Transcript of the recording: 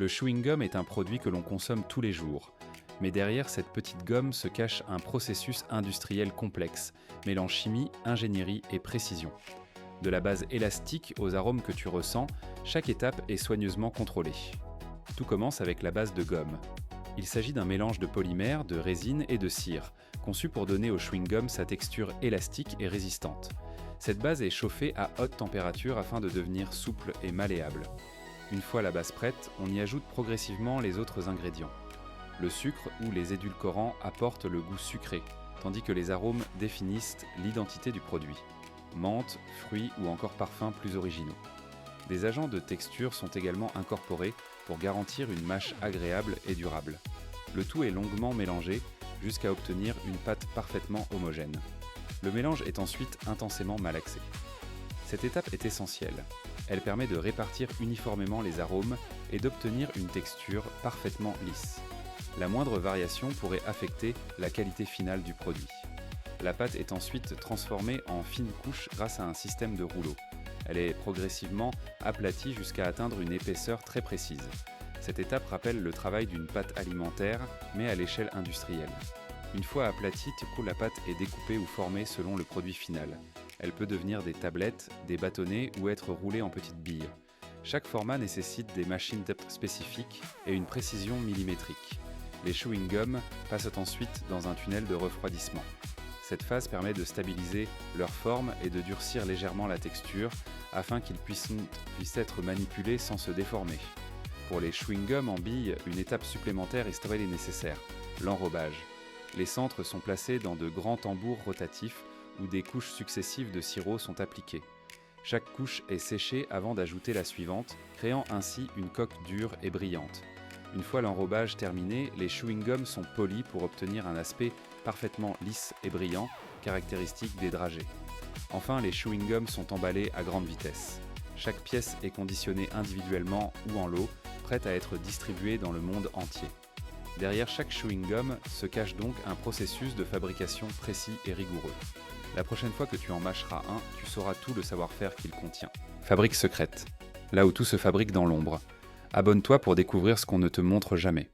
Le chewing-gum est un produit que l'on consomme tous les jours. Mais derrière cette petite gomme se cache un processus industriel complexe, mêlant chimie, ingénierie et précision. De la base élastique aux arômes que tu ressens, chaque étape est soigneusement contrôlée. Tout commence avec la base de gomme. Il s'agit d'un mélange de polymères, de résine et de cire, conçu pour donner au chewing-gum sa texture élastique et résistante. Cette base est chauffée à haute température afin de devenir souple et malléable. Une fois la base prête, on y ajoute progressivement les autres ingrédients. Le sucre ou les édulcorants apportent le goût sucré, tandis que les arômes définissent l'identité du produit. Menthe, fruits ou encore parfums plus originaux. Des agents de texture sont également incorporés pour garantir une mâche agréable et durable. Le tout est longuement mélangé jusqu'à obtenir une pâte parfaitement homogène. Le mélange est ensuite intensément malaxé. Cette étape est essentielle. Elle permet de répartir uniformément les arômes et d'obtenir une texture parfaitement lisse. La moindre variation pourrait affecter la qualité finale du produit. La pâte est ensuite transformée en fines couches grâce à un système de rouleau. Elle est progressivement aplatie jusqu'à atteindre une épaisseur très précise. Cette étape rappelle le travail d'une pâte alimentaire, mais à l'échelle industrielle. Une fois aplatie, la pâte est découpée ou formée selon le produit final. Elle peut devenir des tablettes, des bâtonnets ou être roulée en petites billes. Chaque format nécessite des machines spécifiques et une précision millimétrique. Les chewing-gums passent ensuite dans un tunnel de refroidissement. Cette phase permet de stabiliser leur forme et de durcir légèrement la texture afin qu'ils puissent être manipulés sans se déformer. Pour les chewing-gums en billes, une étape supplémentaire est nécessaire, l'enrobage. Les centres sont placés dans de grands tambours rotatifs où des couches successives de sirop sont appliquées. Chaque couche est séchée avant d'ajouter la suivante, créant ainsi une coque dure et brillante. Une fois l'enrobage terminé, les chewing-gums sont polis pour obtenir un aspect parfaitement lisse et brillant, caractéristique des dragées. Enfin, les chewing-gums sont emballés à grande vitesse. Chaque pièce est conditionnée individuellement ou en lot, prête à être distribuée dans le monde entier. Derrière chaque chewing-gum se cache donc un processus de fabrication précis et rigoureux. La prochaine fois que tu en mâcheras un, tu sauras tout le savoir-faire qu'il contient. Fabrique secrète, là où tout se fabrique dans l'ombre. Abonne-toi pour découvrir ce qu'on ne te montre jamais.